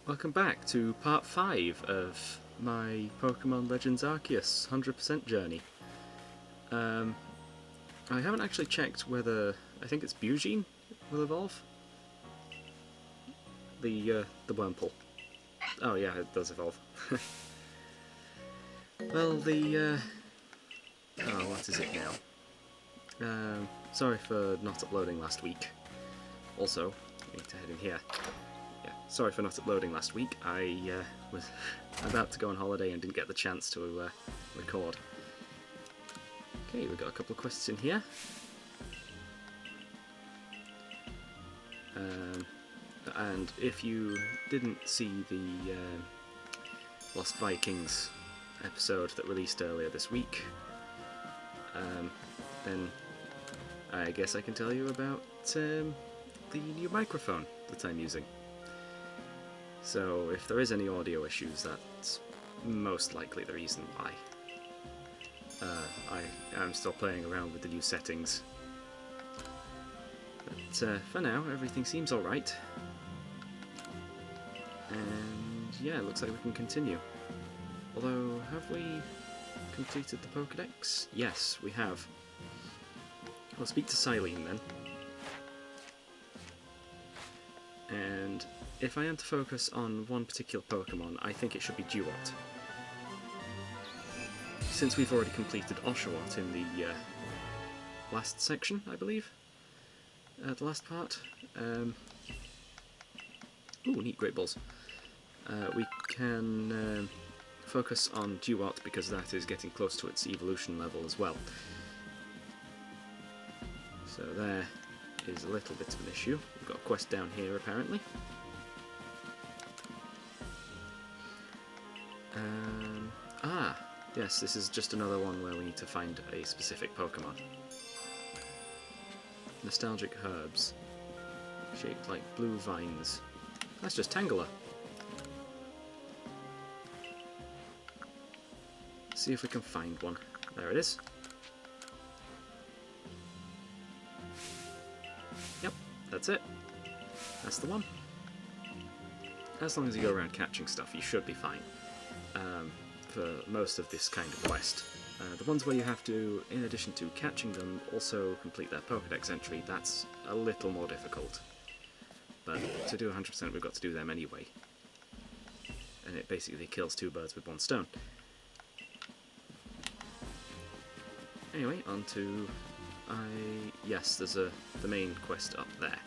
Welcome back to part 5 of my Pokemon Legends Arceus 100% journey. I haven't actually checked whether... I think it's Bugene will evolve? The Wurmple. Oh yeah, it does evolve. Well, oh, what is it now? Sorry for not uploading last week. Also, I need to head in here. Yeah, sorry for not uploading last week. I was about to go on holiday and didn't get the chance to record. Okay, we've got a couple of quests in here. And if you didn't see the Lost Vikings episode that released earlier this week, then I guess I can tell you about the new microphone that I'm using. So if there is any audio issues, that's most likely the reason why. I'm still playing around with the new settings. But for now, everything seems alright. And yeah, it looks like we can continue. Although, have we completed the Pokédex? Yes, we have. We'll speak to Silene then. And if I am to focus on one particular Pokemon, I think it should be Duot. Since we've already completed Oshawott in the last section, I believe. The last part. Ooh, neat Great Balls. We can focus on Duot because that is getting close to its evolution level as well. So there is a little bit of an issue. We've got a quest down here apparently. Yes, this is just another one where we need to find a specific Pokemon. Nostalgic herbs, shaped like blue vines. That's just Tangela. See if we can find one. There it is. Yep, that's it. That's the one. As long as you go around catching stuff, you should be fine. For most of this kind of quest. The ones where you have to, in addition to catching them, also complete their Pokédex entry, that's a little more difficult. But to do 100% we've got to do them anyway. And it basically kills two birds with one stone. Anyway, on to... yes, there's the main quest up there.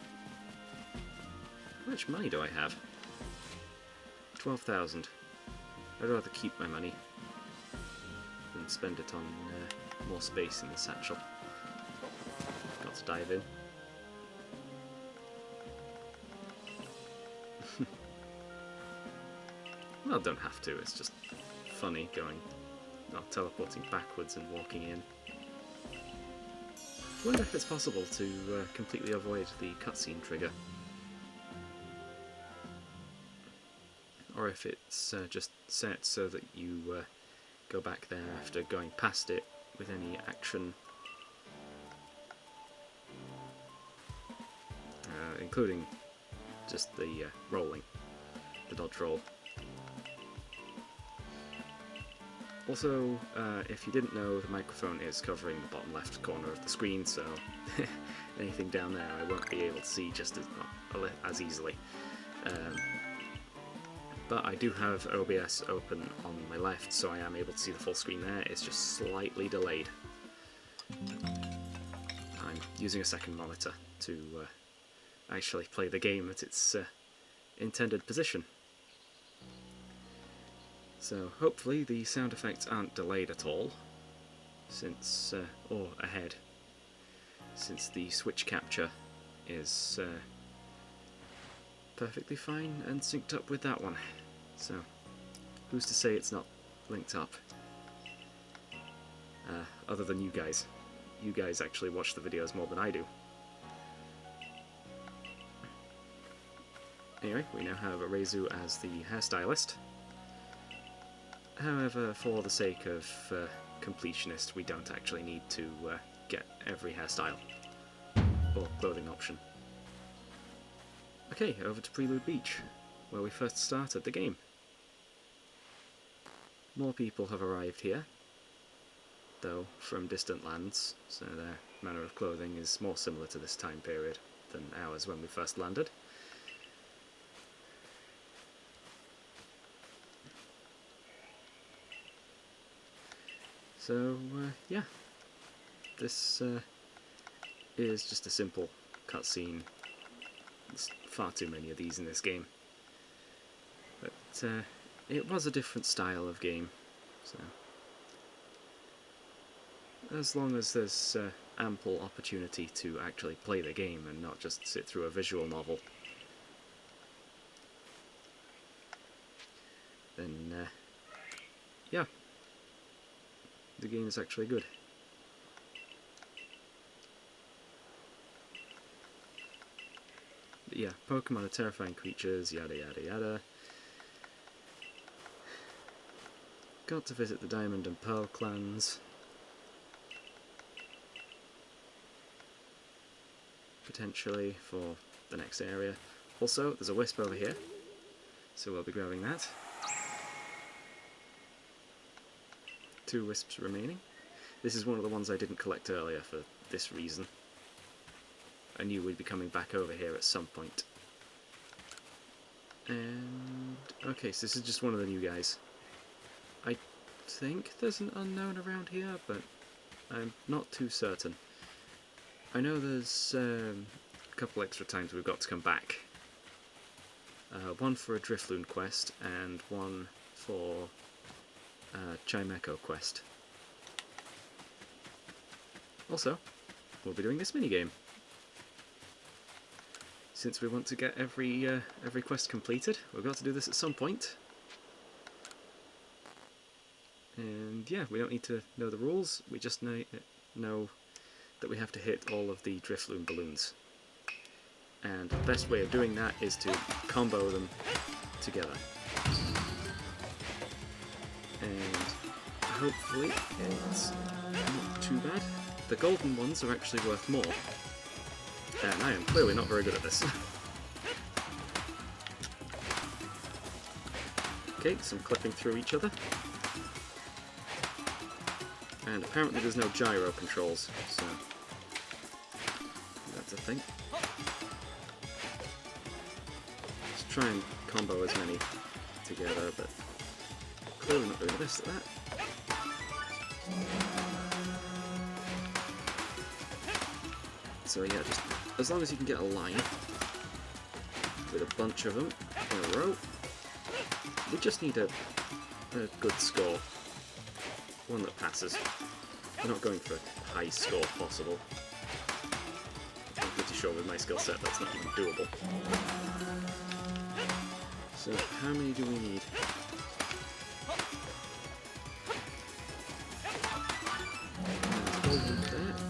How much money do I have? 12,000. I'd rather keep my money than spend it on more space in the satchel. Got to dive in. Well, don't have to, it's just funny going, teleporting backwards and walking in. I wonder if it's possible to completely avoid the cutscene trigger. Or if it's just set so that you go back there after going past it with any action, including just the rolling, the dodge roll. Also, if you didn't know, the microphone is covering the bottom left corner of the screen, so anything down there I won't be able to see just as easily. But I do have OBS open on my left, so I am able to see the full screen there. It's just slightly delayed. I'm using a second monitor to actually play the game at its intended position. So hopefully the sound effects aren't delayed at all, since or ahead, since the switch capture is perfectly fine and synced up with that one. So, who's to say it's not linked up? Other than you guys. You guys actually watch the videos more than I do. Anyway, we now have Arezu as the hairstylist. However, for the sake of completionist, we don't actually need to get every hairstyle or clothing option. Okay, over to Prelude Beach. where we first started the game. More people have arrived here, though from distant lands, so their manner of clothing is more similar to this time period than ours when we first landed. So, yeah, this is just a simple cutscene. There's far too many of these in this game. But it was a different style of game, so as long as there's ample opportunity to actually play the game and not just sit through a visual novel, then yeah, the game is actually good. But yeah, Pokemon are terrifying creatures, yada yada yada. Got to visit the Diamond and Pearl clans. Potentially for the next area. Also, there's a wisp over here, so we'll be grabbing that. 2 wisps remaining. This is one of the ones I didn't collect earlier for this reason. I knew we'd be coming back over here at some point. And okay, so this is just one of the new guys. I think there's an unknown around here, but I'm not too certain. I know there's a couple extra times we've got to come back. One for a Drifloon quest and one for a Chimecho quest. Also, we'll be doing this minigame. Since we want to get every quest completed, we've got to do this at some point. And yeah, we don't need to know the rules, we just know that we have to hit all of the Drifloon balloons. And the best way of doing that is to combo them together. And hopefully it's not too bad. The golden ones are actually worth more. And I am clearly not very good at this. Okay, some clipping through each other. And apparently there's no gyro controls, so that's a thing. Let's try and combo as many together, but clearly not doing the best at that. So yeah, just as long as you can get a line with a bunch of them in a row, we just need a good score. One that passes. We're not going for a high score possible. I'm pretty sure with my skill set that's not even doable. So how many do we need?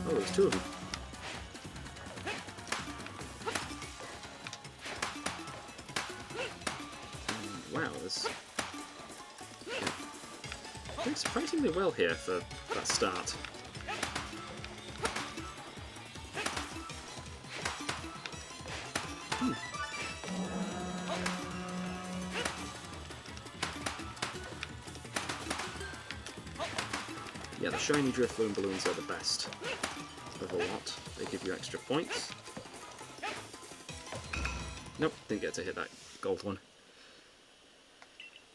Oh, there's 2 of them. Wow, there's doing surprisingly well here for that start. Yeah, the shiny Drifloon balloons are the best of a lot. They give you extra points. Nope, didn't get to hit that gold one.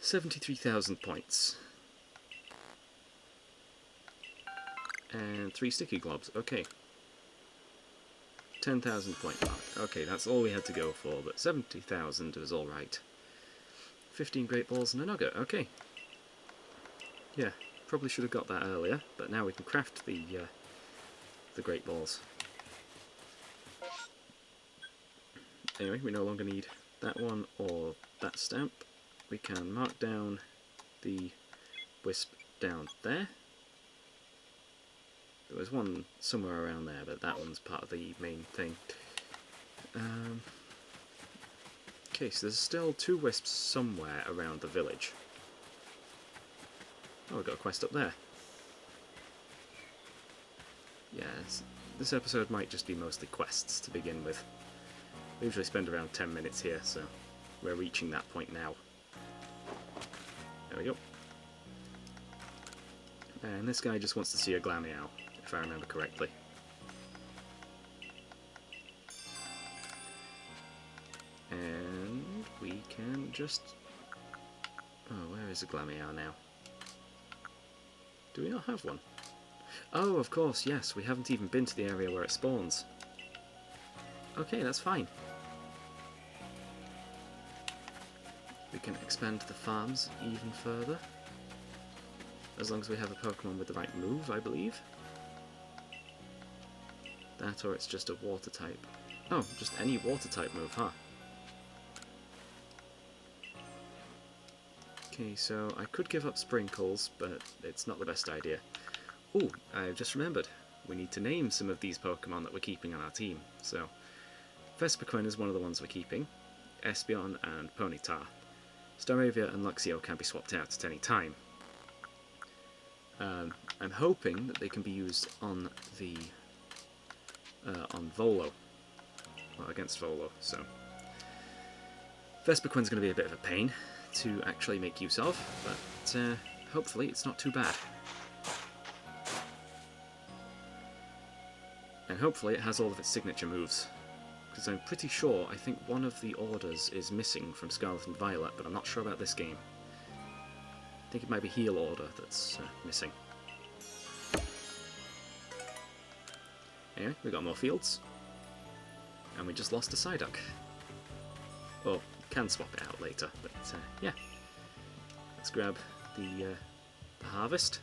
73,000 points. And 3 sticky globs, okay. 10,000 point mark. Okay, that's all we had to go for, but 70,000 was alright. 15 great balls and a nugget, okay. Yeah, probably should have got that earlier, but now we can craft the great balls. Anyway, we no longer need that one or that stamp. We can mark down the wisp down there. There was one somewhere around there, but that one's part of the main thing. Okay, so there's still 2 wisps somewhere around the village. Oh, we've got a quest up there. Yes, this episode might just be mostly quests to begin with. We usually spend around 10 minutes here, so we're reaching that point now. There we go. And this guy just wants to see a Glameow, if I remember correctly. And we can just... Oh, where is a Glameow now? Do we not have one? Oh, of course, yes, we haven't even been to the area where it spawns. Okay, that's fine. We can expand the farms even further. As long as we have a Pokemon with the right move, I believe. That or it's just a water type. Oh, just any water type move, huh? Okay, so I could give up Sprinkles, but it's not the best idea. Oh, I've just remembered. We need to name some of these Pokemon that we're keeping on our team. So, Vespiquen is one of the ones we're keeping. Espeon and Ponyta. Staravia and Luxio can be swapped out at any time. I'm hoping that they can be used on the on Volo, well, against Volo. So Vespiquen's going to be a bit of a pain to actually make use of, but hopefully it's not too bad. And hopefully it has all of its signature moves, because I'm pretty sure I think one of the orders is missing from Scarlet and Violet, but I'm not sure about this game. I think it might be Heal Order that's missing. Anyway, we got more fields. And we just lost a Psyduck. Well, can swap it out later, but yeah. Let's grab the harvest.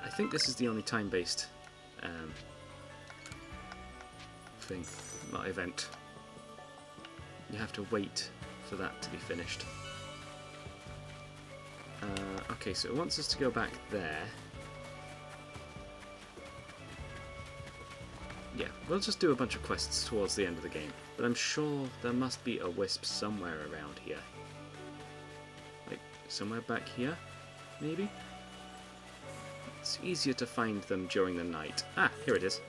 I think this is the only time-based thing, not event. You have to wait for that to be finished. Okay, so it wants us to go back there. Yeah, we'll just do a bunch of quests towards the end of the game, but I'm sure there must be a Wisp somewhere around here. Like, somewhere back here, maybe? It's easier to find them during the night. Ah, here it is.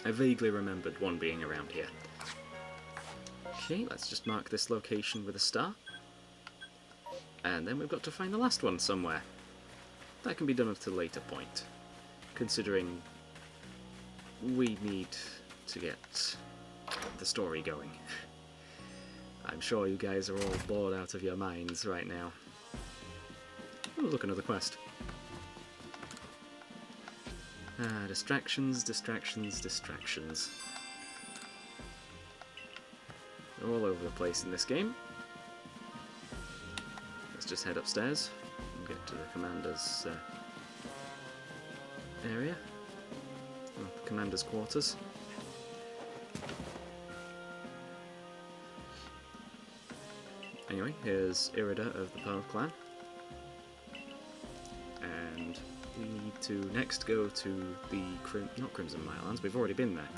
I vaguely remembered one being around here. Okay, let's just mark this location with a star. And then we've got to find the last one somewhere. That can be done at a later point, considering we need to get the story going. I'm sure you guys are all bored out of your minds right now. Oh, look, another quest. Ah, distractions, distractions, distractions. They're all over the place in this game. Let's just head upstairs and get to the commander's area. Oh, the commander's quarters. Anyway, here's Irida of the Pearl Clan. And we need to next go to the not Crimson Mirelands, we've already been there.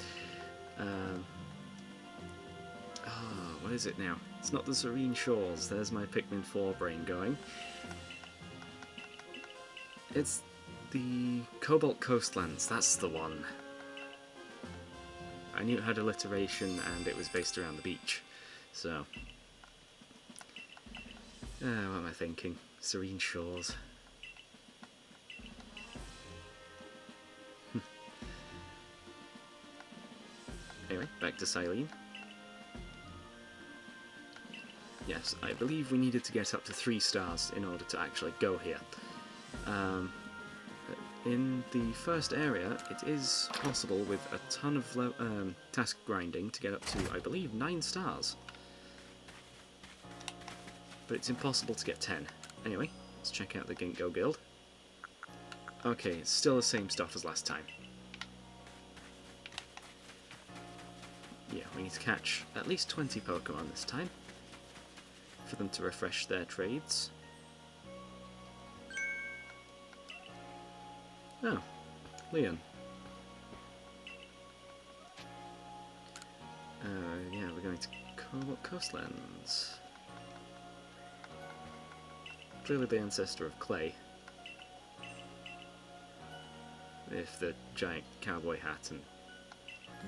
What is it now? It's not the Serene Shores, there's my Pikmin 4 brain going. It's the Cobalt Coastlands, that's the one. I knew it had alliteration and it was based around the beach, so... what am I thinking? Serene Shores. Anyway, back to Silene. Yes, I believe we needed to get up to 3 stars in order to actually go here. In the first area, it is possible with a ton of task grinding to get up to, I believe, 9 stars. But it's impossible to get 10. Anyway, let's check out the Ginkgo Guild. Okay, it's still the same stuff as last time. Yeah, we need to catch at least 20 Pokemon this time for them to refresh their trades. Oh, Leon. Yeah, we're going to Cobalt Coastlands. Clearly the ancestor of Clay. If the giant cowboy hat and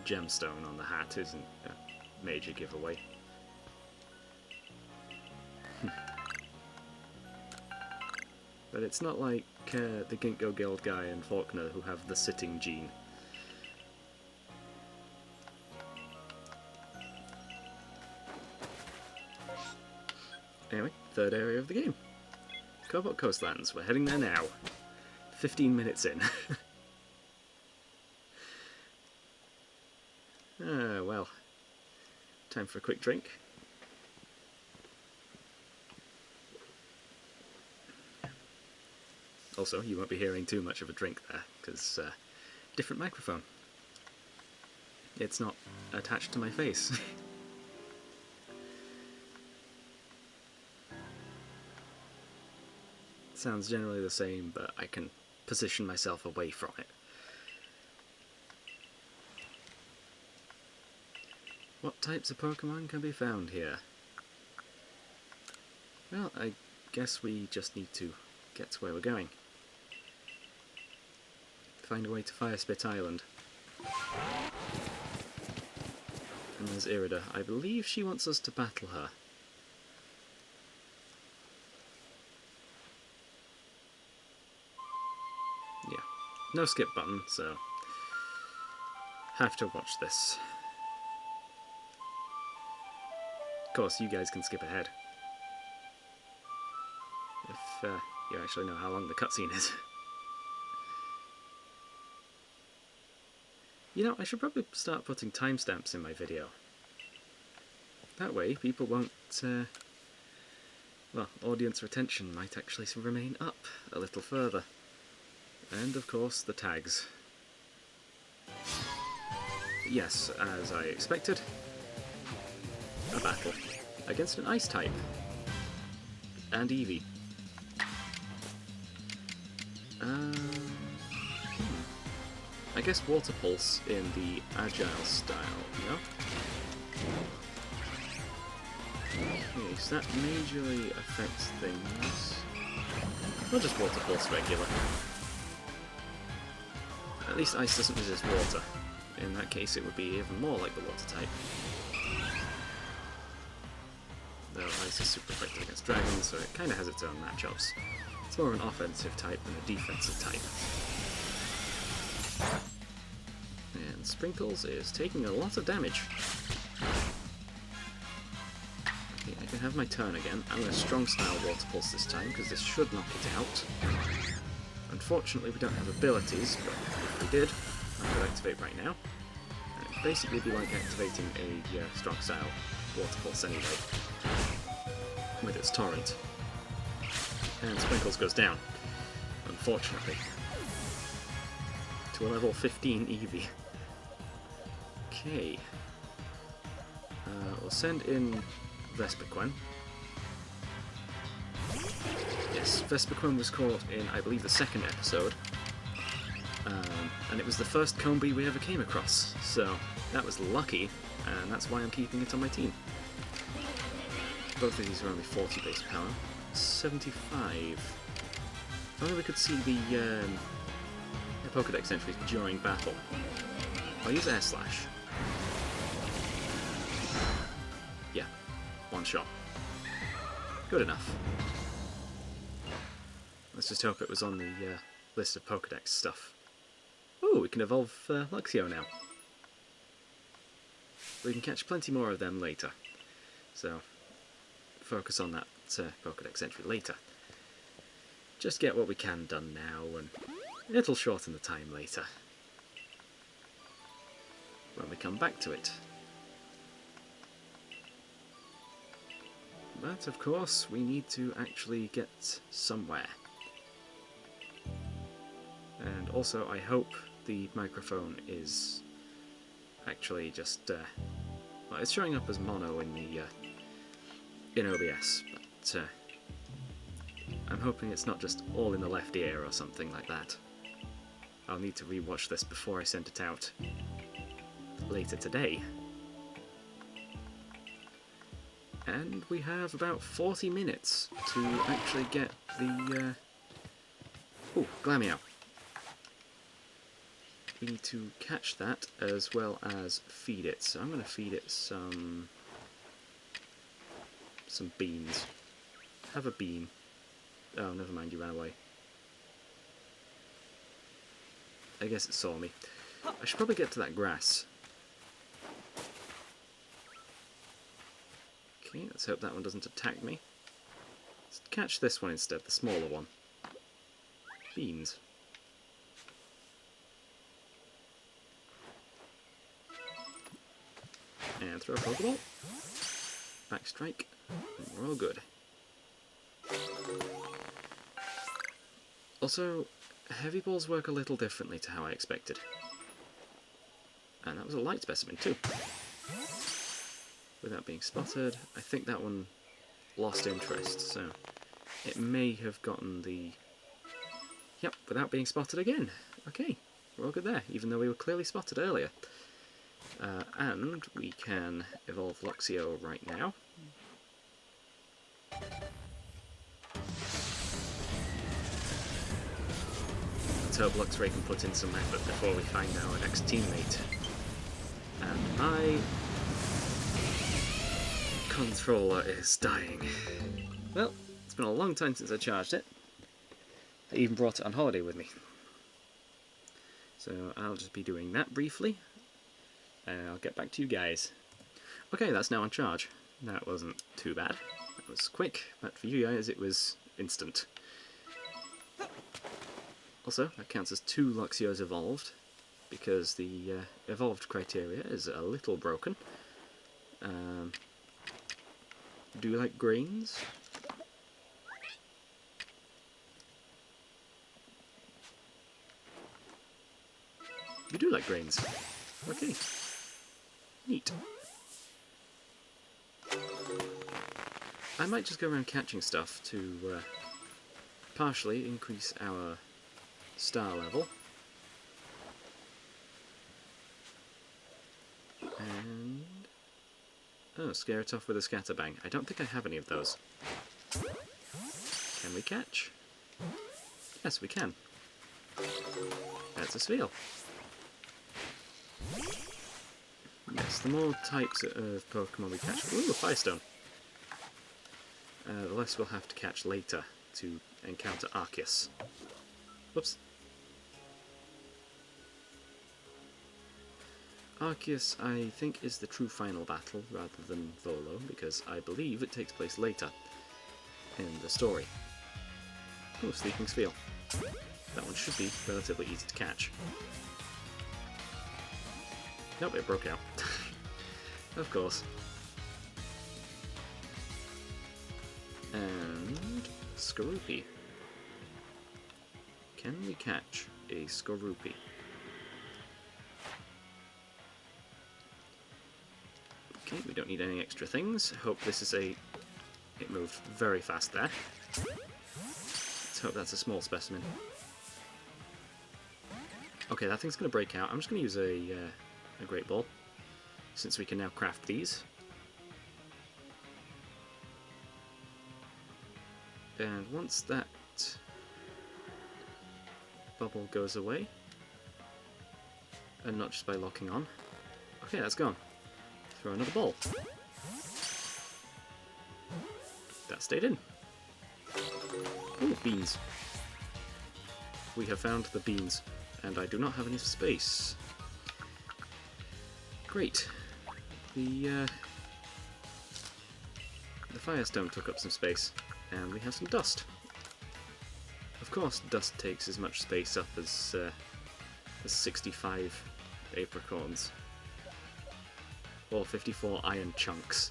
gemstone on the hat isn't a major giveaway. But it's not like the Ginkgo Guild guy and Faulkner who have the sitting gene. Anyway, third area of the game. Cobalt Coastlands. We're heading there now. 15 minutes in. Well. Time for a quick drink. Also, you won't be hearing too much of a drink there, because different microphone. It's not attached to my face. Sounds generally the same, but I can position myself away from it. What types of Pokemon can be found here? Well, I guess we just need to get to where we're going. Find a way to Firespit Island. And there's Irida. I believe she wants us to battle her. Yeah. No skip button, so have to watch this. Of course, you guys can skip ahead. If you actually know how long the cutscene is. You know, I should probably start putting timestamps in my video. That way, people won't, well, audience retention might actually remain up a little further. And, of course, the tags. Yes, as I expected, a battle against an ice type. And Eevee. I guess Water Pulse in the Agile style, no? Okay, so that majorly affects things. Or just Water Pulse regular. At least Ice doesn't resist water. In that case it would be even more like the Water type. Though Ice is super effective against dragons, so it kind of has its own matchups. It's more of an offensive type than a defensive type. And Sprinkles is taking a lot of damage. Okay, I can have my turn again. I'm going to Strong Style Water Pulse this time, because this should knock it out. Unfortunately, we don't have abilities, but if we did, I could activate right now. And it'd basically be like activating a Strong Style Water Pulse anyway, with its Torrent. And Sprinkles goes down, unfortunately. To a level 15 Eevee. Okay. We'll send in Vespiquen. Yes, Vespiquen was caught in, I believe, the second episode. And it was the first Combi we ever came across. So, that was lucky, and that's why I'm keeping it on my team. Both of these are only 40 base power. 75. If only we could see the Pokédex entries during battle. I'll use Air Slash. Yeah, one shot. Good enough. Let's just hope it was on the list of Pokédex stuff. Oh, we can evolve Luxio now. We can catch plenty more of them later. So, focus on that Pokédex entry later. Just get what we can done now, and it'll shorten the time later. When we come back to it. But, of course, we need to actually get somewhere. And also, I hope the microphone is actually just, well, it's showing up as mono in the, in OBS, but, I'm hoping it's not just all in the left ear or something like that. I'll need to rewatch this before I send it out later today. And we have about 40 minutes to actually get the... Ooh, Glameow. we need to catch that as well as feed it. So I'm going to feed it some beans. Have a bean. Oh, never mind, you ran away. I guess it saw me. I should probably get to that grass. Okay, let's hope that one doesn't attack me. Let's catch this one instead, the smaller one. Beans. And throw a Pokeball. Back strike. And we're all good. Also, heavy balls work a little differently to how I expected. And that was a light specimen too. Without being spotted, I think that one lost interest, so it may have gotten the... Yep, without being spotted again. Okay, we're all good there, even though we were clearly spotted earlier. And we can evolve Luxio right now. Let's hope Luxray can put in some effort before we find our next teammate. And my controller is dying. Well, it's been a long time since I charged it. I even brought it on holiday with me. So I'll just be doing that briefly. And I'll get back to you guys. Okay, that's now on charge. That wasn't too bad. It was quick, but for you guys it was instant. Also, that counts as 2 Luxios evolved, because the evolved criteria is a little broken. Do you like grains? You do like grains. Okay. Neat. I might just go around catching stuff to partially increase our star level. And... oh, scare it off with a scatterbang. I don't think I have any of those. Can we catch? Yes, we can. That's a Spheal. Yes, the more types of Pokemon we catch... ooh, a Firestone! The less we'll have to catch later to encounter Arceus. Whoops. Arceus, I think, is the true final battle rather than Volo, because I believe it takes place later in the story. Oh, Sleeping Spheal. That one should be relatively easy to catch. Nope, it broke out. Of course. And... Skorupi. Can we catch a Skorupi? Okay, we don't need any extra things. Hope this is a... it moved very fast there. Let's hope that's a small specimen. Okay, that thing's going to break out. I'm just going to use a Great Ball, since we can now craft these. And once that bubble goes away, and not just by locking on, okay, that's gone. Throw another ball. That stayed in. Ooh, beans. We have found the beans, and I do not have any space. Great. The Firestone took up some space, and we have some dust. Of course, dust takes as much space up as 65 apricorns. Or 54 iron chunks.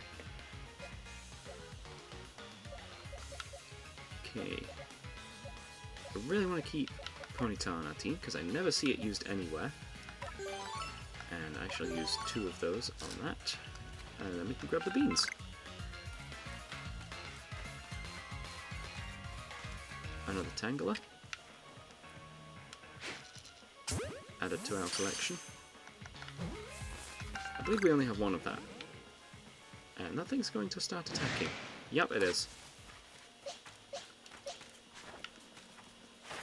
Okay. I really want to keep Ponyta on our team, because I never see it used anywhere. And I shall use 2 of those on that. And then we can grab the beans. Another Tangela. Added to our collection. I believe we only have 1 of that. And that thing's going to start attacking. Yep, it is.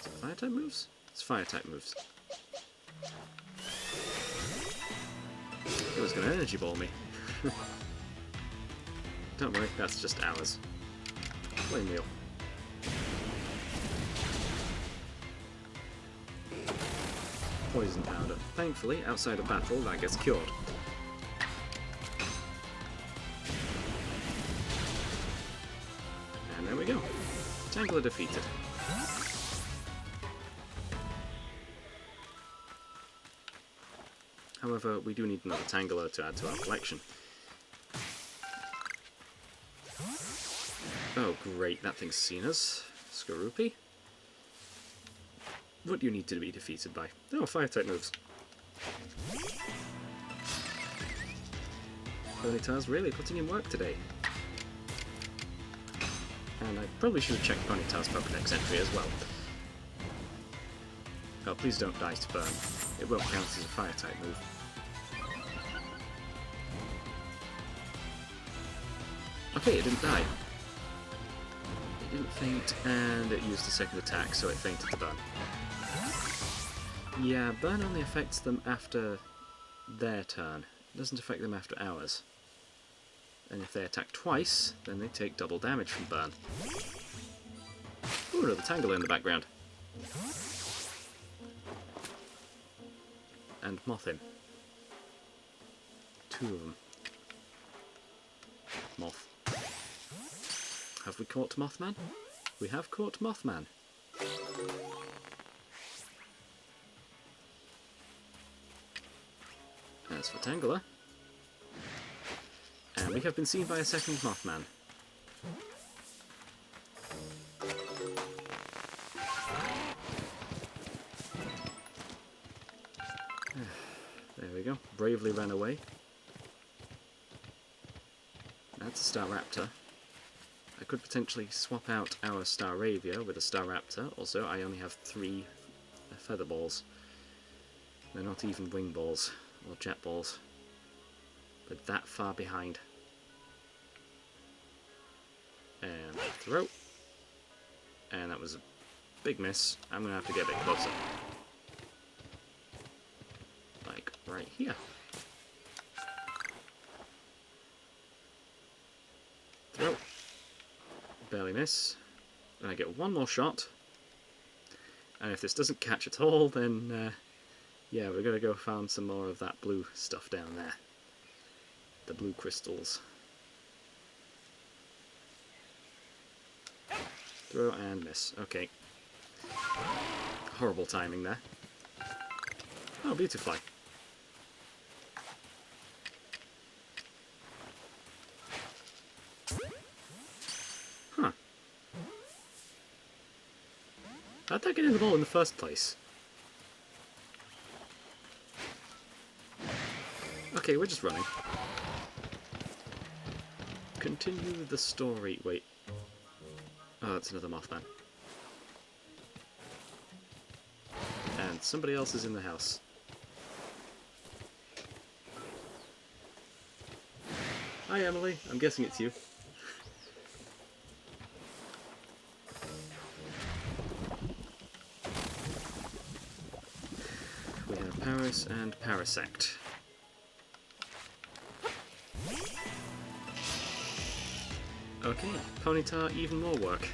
Is it fire type moves? It's fire type moves. It was going to energy ball me. Don't worry, that's just ours. Flame wheel. Poison powder. Thankfully, outside of battle, that gets cured. And there we go. Tangler defeated. However, we do need another Tangler to add to our collection. Oh great, that thing's seen us. Skorupi. What do you need to be defeated by? Oh, fire-type moves. Ponyta's really putting in work today. And I probably should have checked Ponyta's Pokédex entry as well. Oh, please don't die to burn. It won't count as a fire-type move. Okay, it didn't die. It didn't faint, and it used a second attack, so it fainted to burn. Yeah, burn only affects them after their turn. It doesn't affect them after ours. And if they attack twice, then they take double damage from burn. Ooh, another Tangler in the background. And Mothin. Two of them. Moth. Have we caught Mothman? We have caught Mothman. As for Tangler. And we have been seen by a second Mothman. There we go. Bravely ran away. That's a Staraptor. I could potentially swap out our Staravia with a Staraptor. Also, I only have 3 feather balls. They're not even wing balls or jet balls. But that far behind. And throw. And that was a big miss. I'm going to have to get a bit closer. Like right here. Throw. Barely miss. And I get one more shot. And if this doesn't catch at all, then yeah, we're going to go farm some more of that blue stuff down there. The blue crystals. Throw and miss. Okay. Horrible timing there. Oh, Beautifly. Huh. How'd that get in the ball in the first place? Okay, we're just running. Continue the story. Wait. Oh, that's another Mothman. And somebody else is in the house. Hi, Emily. I'm guessing it's you. We have Paris and Parasect. Okay, Ponyta, even more work.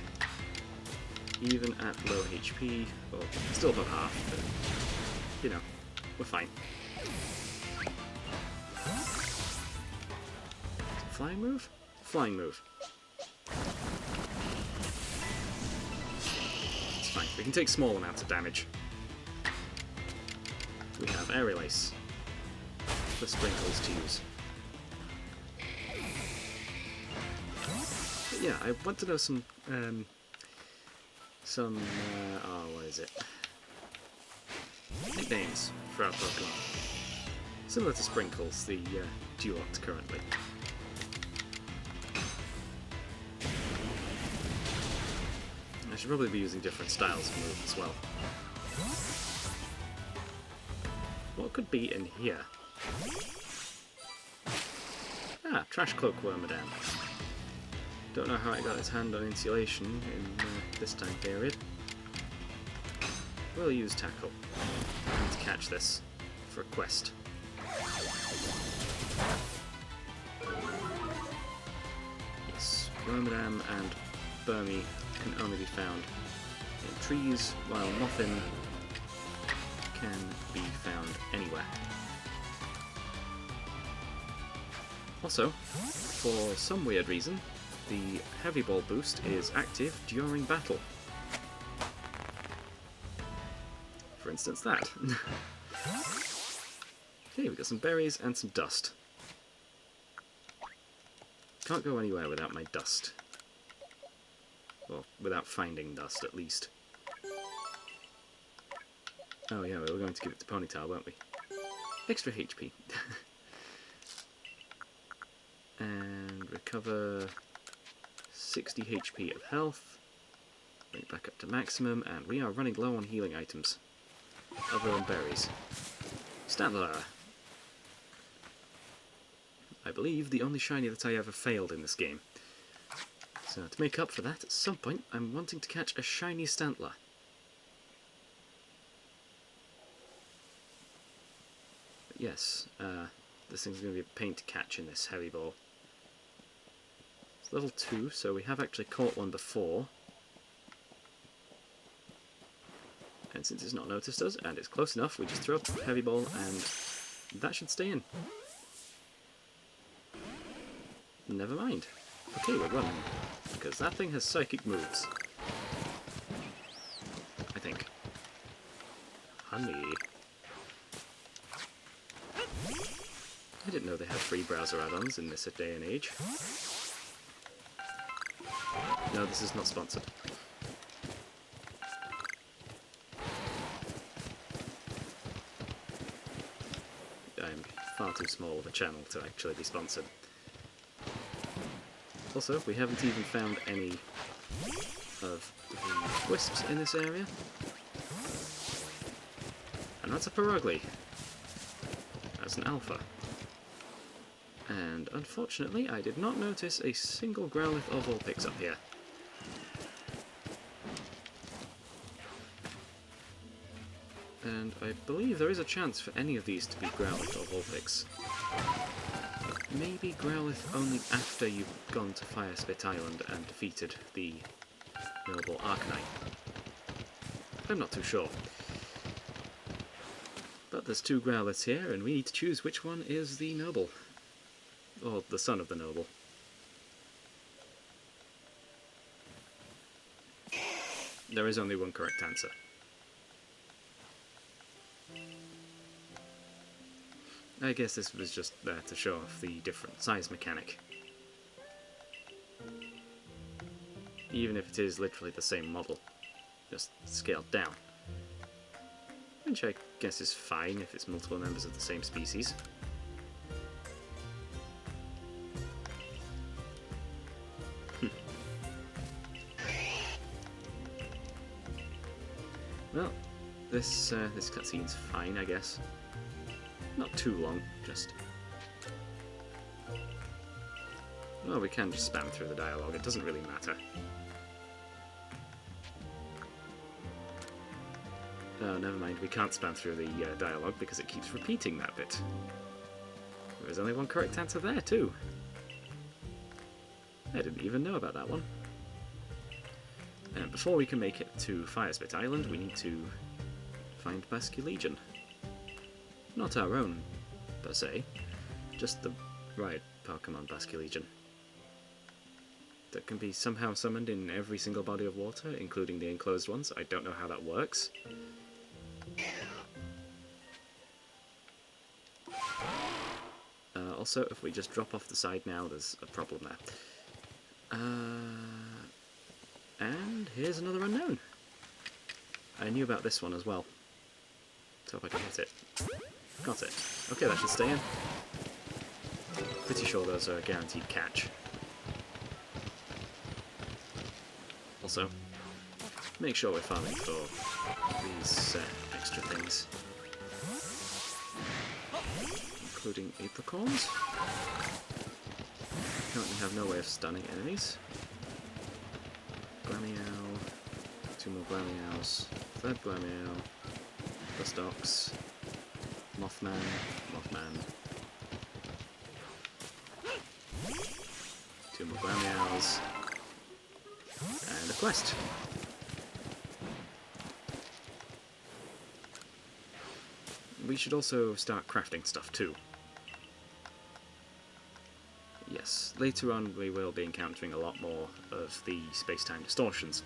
Even at low HP, well, still above half, but, you know, we're fine. Flying move? Flying move. It's fine, we can take small amounts of damage. We have Aerial Ace for sprinkles to use. Yeah, I want to know some, oh, what is it? Nicknames for our Pokemon. Similar to Sprinkles, the Duot currently. I should probably be using different styles of move as well. What could be in here? Ah, Trash Cloak Wormadam. Don't know how it got its hand on insulation in this time period. We'll use Tackle to catch this for a quest. Yes, Wormadam and Burmy can only be found in trees, while Moffin can be found anywhere. Also, for some weird reason, the Heavy Ball boost is active during battle. For instance, that. Okay, we've got some berries and some dust. Can't go anywhere without my dust. Well, without finding dust, at least. Oh yeah, we were going to give it to Ponytail, weren't we? Extra HP. And recover 60 HP of health. Bring it back up to maximum, and we are running low on healing items. Other than berries. Stantler! I believe the only shiny that I ever failed in this game. So to make up for that, at some point I'm wanting to catch a shiny Stantler. But yes, this thing's going to be a pain to catch in this Heavy Ball. It's level 2, so we have actually caught one before. And since it's not noticed us, and it's close enough, we just throw up a Heavy Ball and that should stay in. Never mind. Okay, we're running. Because that thing has psychic moves. I think. Honey. I didn't know they had free browser add-ons in this day and age. No, this is not sponsored. I'm far too small of a channel to actually be sponsored. Also, we haven't even found any of the wisps in this area. And that's a Perugly. That's an alpha. And unfortunately, I did not notice a single Growlithe or Vulpix up here. And I believe there is a chance for any of these to be Growlithe or Vulpix. Maybe Growlithe only after you've gone to Fire Spit Island and defeated the noble Arcanine. I'm not too sure. But there's 2 Growliths here, and we need to choose which one is the noble. Or the son of the noble. There is only one correct answer. I guess this was just there to show off the different size mechanic. Even if it is literally the same model, just scaled down. Which I guess is fine if it's multiple members of the same species. Well, this cutscene's fine, I guess. Not too long, just... Well, we can just spam through the dialogue, it doesn't really matter. Oh, never mind, we can't spam through the dialogue because it keeps repeating that bit. There's only one correct answer there, too. I didn't even know about that one. And before we can make it to Fire Spit Island, we need to find Basculegion. Not our own, per se, just the right Pokemon Basculegion. That can be somehow summoned in every single body of water, including the enclosed ones. I don't know how that works. Also, if we just drop off the side now, there's a problem there. And here's another unknown. I knew about this one as well. Let's hope I can hit it. Got it. Okay, that should stay in. Pretty sure those are a guaranteed catch. Also, make sure we're farming for these extra things. Including apricorns. Currently have no way of stunning enemies. Glameow, 2 more Glameows, 3rd Glameow, Dustox, Mothman. 2 more ground meows. And a quest. We should also start crafting stuff too. Yes, later on we will be encountering a lot more of the space-time distortions.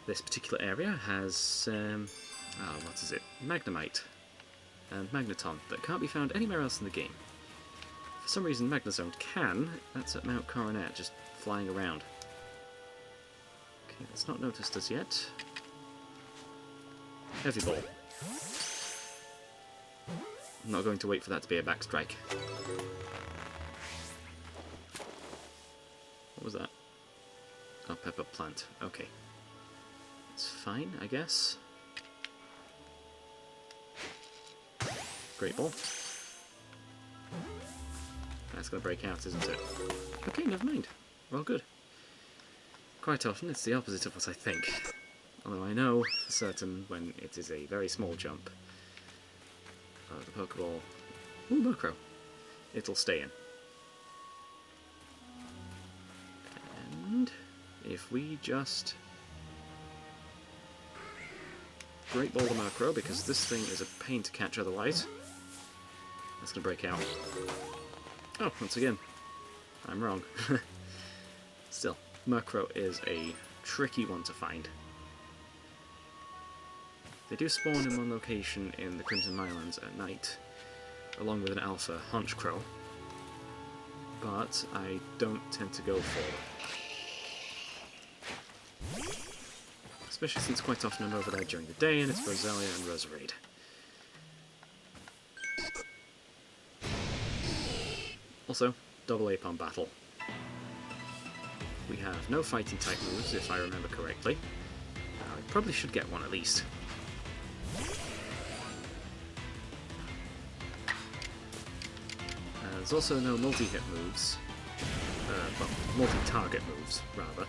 This particular area has, what is it? Magnemite and Magneton that can't be found anywhere else in the game. For some reason Magnezone can. That's at Mount Coronet, just flying around. Okay, that's not noticed as yet. Heavy Ball. I'm not going to wait for that to be a backstrike. What was that? Oh, pepper plant. Okay. It's fine, I guess. Great Ball. That's going to break out, isn't it? Okay, never mind. We're all good. Quite often it's the opposite of what I think. Although I know for certain when it is a very small jump. The Pokeball... Ooh, Murkrow. It'll stay in. And if we just... Great Ball the Murkrow, because this thing is a pain to catch otherwise. That's going to break out. Oh, once again, I'm wrong. Still, Murkrow is a tricky one to find. They do spawn in one location in the Crimson Mylands at night, along with an alpha Honchkrow, but I don't tend to go for them. Especially since quite often I'm over there during the day and it's Roselia and Roserade. Also, double Aipom battle. We have no fighting type moves, if I remember correctly. I probably should get one at least. There's also no multi-hit moves. Well, multi-target moves, rather.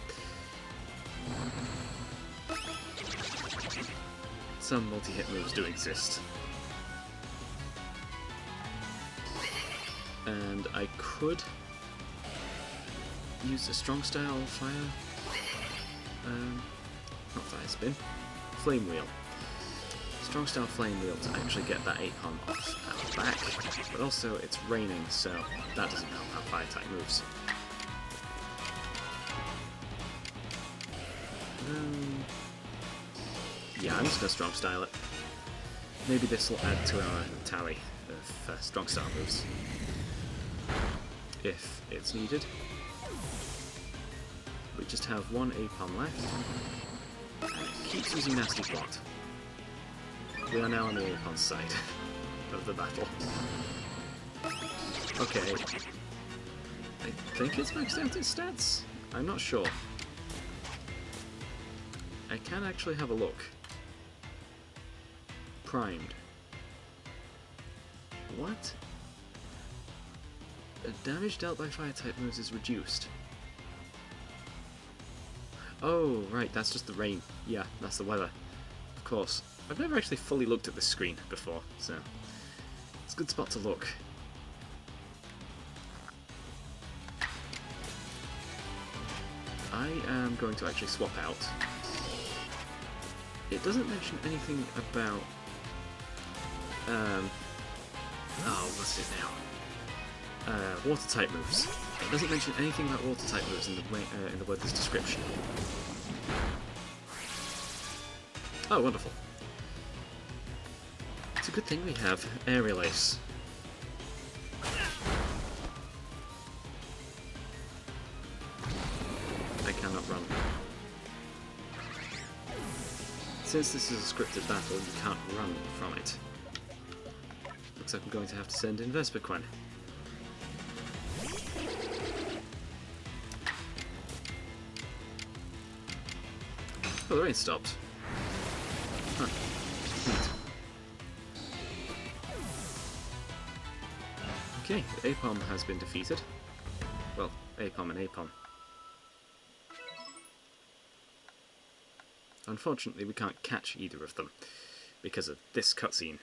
Some multi-hit moves do exist. And I could use a strong style fire, not fire spin, flame wheel. Strong style flame wheel to actually get that Aipom off our back, but also it's raining, so that doesn't help our fire type moves. Yeah, I'm just gonna strong style it. Maybe this will add to our tally of strong style moves. If it's needed. We just have one Aipom left, and it keeps using Nasty Plot. We are now on the Aipom side of the battle. Okay. I think it's maxed out its stats? I'm not sure. I can actually have a look. Primed. What? Damage dealt by fire type moves is reduced. Oh, right, that's just the rain. Yeah, that's the weather. Of course. I've never actually fully looked at this screen before, so it's a good spot to look. I am going to actually swap out. It doesn't mention anything about... what's it now? Water type moves. It doesn't mention anything about water type moves in the weather's description. Oh, wonderful. It's a good thing we have Aerial Ace. I cannot run. Since this is a scripted battle, you can't run from it. Looks like I'm going to have to send in Vespiquen. Oh, the rain stopped. Huh. Neat. Okay, Aipom has been defeated. Well, Aipom and Aipom. Unfortunately, we can't catch either of them because of this cutscene.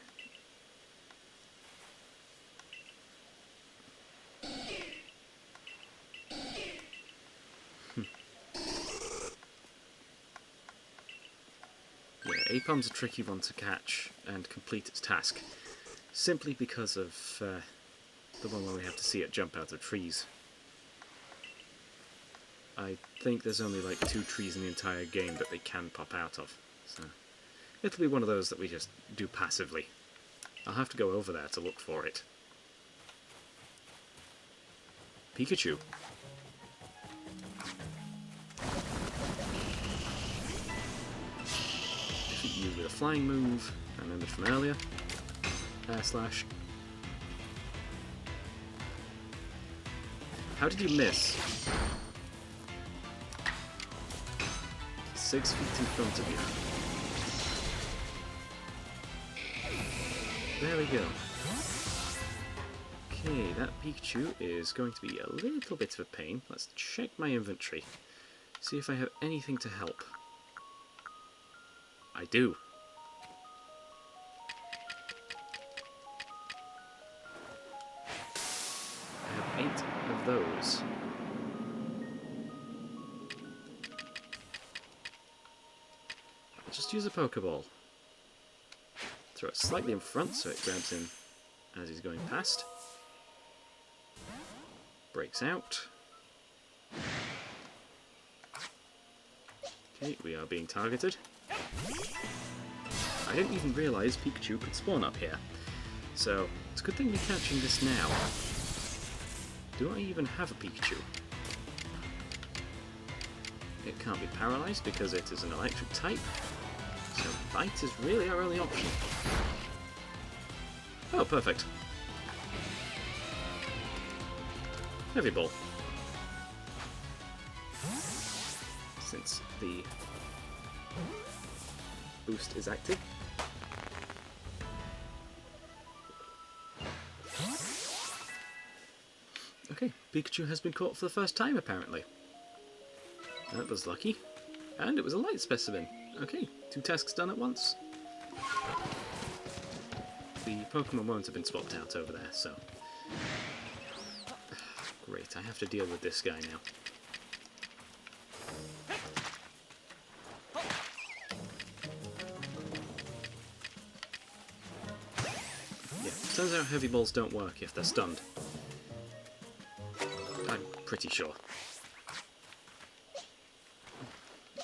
Apom's a tricky one to catch and complete its task, simply because of the one where we have to see it jump out of trees. I think there's only like 2 trees in the entire game that they can pop out of, so it'll be one of those that we just do passively. I'll have to go over there to look for it. Pikachu. Defeat you with a flying move, I remembered from earlier. Air Slash. How did you miss? 6 feet in front of you. There we go. Okay, that Pikachu is going to be a little bit of a pain. Let's check my inventory. See if I have anything to help. I do. I have 8 of those. I'll just use a Pokeball. Throw it slightly in front so it grabs him as he's going past. Breaks out. Okay, we are being targeted. I didn't even realise Pikachu could spawn up here. So, it's a good thing we're catching this now. Do I even have a Pikachu? It can't be paralysed because it is an electric type. So Bite is really our only option. Oh, perfect. Heavy Ball. Since the boost is active. Okay, Pikachu has been caught for the first time apparently. That was lucky. And it was a light specimen. Okay, 2 tasks done at once. The Pokemon won't have been swapped out over there, so... Great, I have to deal with this guy now. Yeah, turns out heavy balls don't work if they're stunned. I'm pretty sure.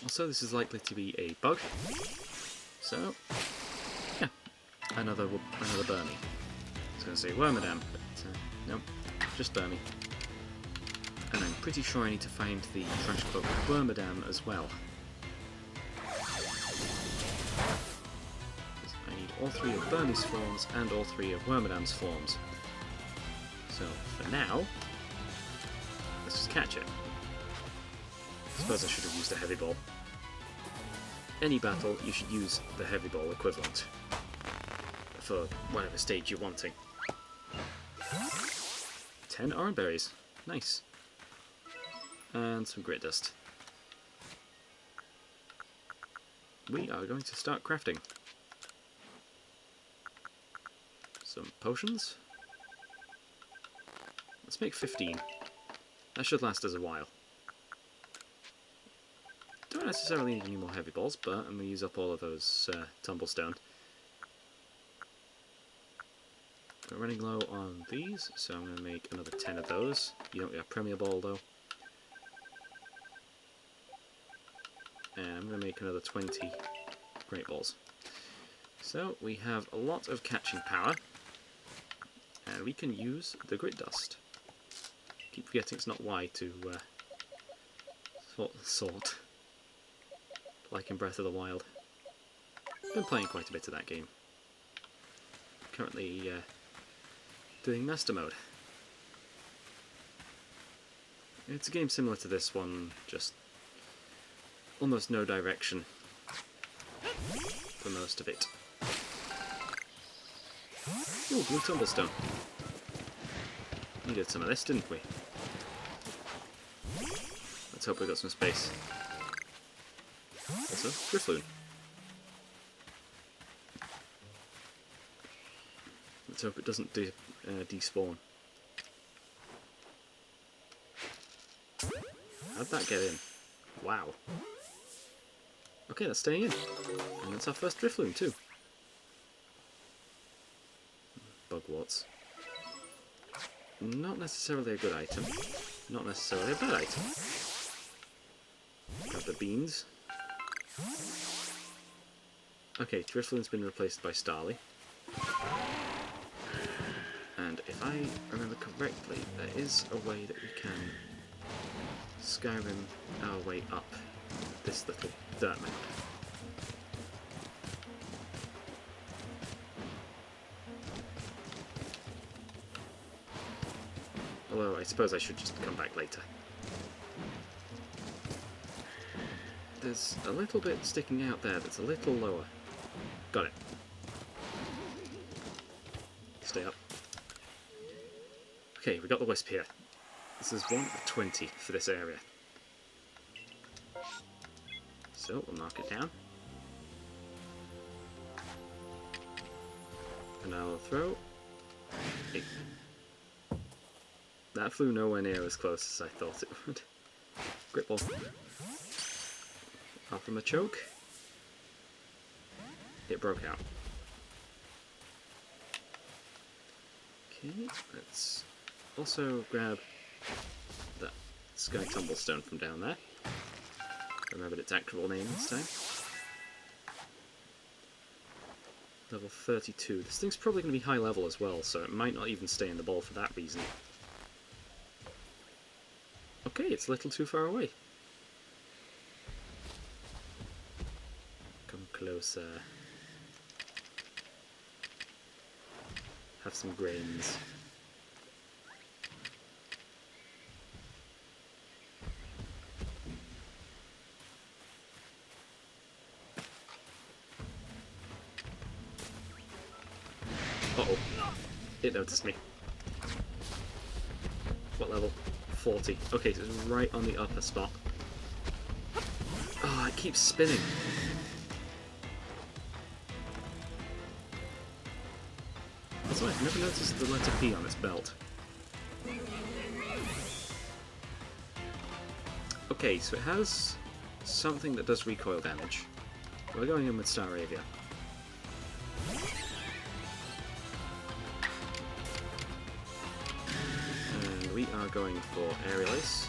Also, this is likely to be a bug, so yeah, another Burmy. I was going to say Wormadam, but no, just Burmy. And I'm pretty sure I need to find the trash cloak Wormadam as well. I need all 3 of Burmy's forms and all 3 of Wormadam's forms. So for now, let's just catch it. I suppose I should have used a heavy ball. Any battle, you should use the heavy ball equivalent for whatever stage you're wanting. 10 orange berries. Nice. And some grit dust. We are going to start crafting. Some potions. Let's make 15. That should last us a while. Don't necessarily need any more heavy balls, but I'm going to use up all of those tumblestone. We're running low on these, so I'm going to make another 10 of those. You don't get a Premier Ball though. And I'm going to make another 20 Great Balls. So we have a lot of catching power, and we can use the Grit Dust. Keep forgetting it's not Y to sort. Like in Breath of the Wild. Been playing quite a bit of that game. Currently doing Master Mode. It's a game similar to this one, just almost no direction for most of it. Ooh, blue tumblestone. Needed some of this, didn't we? Let's hope we got some space. Also, Drifloon. Let's hope it doesn't despawn. How'd that get in? Wow. Okay, that's staying in. And that's our first Drifloon too. Bugwarts. Not necessarily a good item. Not necessarily a bad item. Grab the beans. Okay, Drifloon's been replaced by Starly. And if I remember correctly, there is a way that we can Skyrim our way up this little dirt mound. Although I suppose I should just come back later. There's a little bit sticking out there that's a little lower. Got it. Stay up. Okay, we got the wisp here. This is 1 of 20 for this area. So we'll mark it down. And I'll throw 8. That flew nowhere near as close as I thought it would. Grit ball. Off from a choke. It broke out. Okay, let's also grab that Sky Tumblestone from down there. Remembered its actual name this time. Level 32. This thing's probably going to be high level as well, so it might not even stay in the bowl for that reason. Okay, it's a little too far away. Come closer. Have some grains. Uh-oh. It noticed me. What level? 40. Okay, so it's right on the upper spot. Oh, it keeps spinning. Also, I've never noticed the letter P on its belt. Okay, so it has something that does recoil damage. We're going in with Staravia. And we are going for Aerial Ace.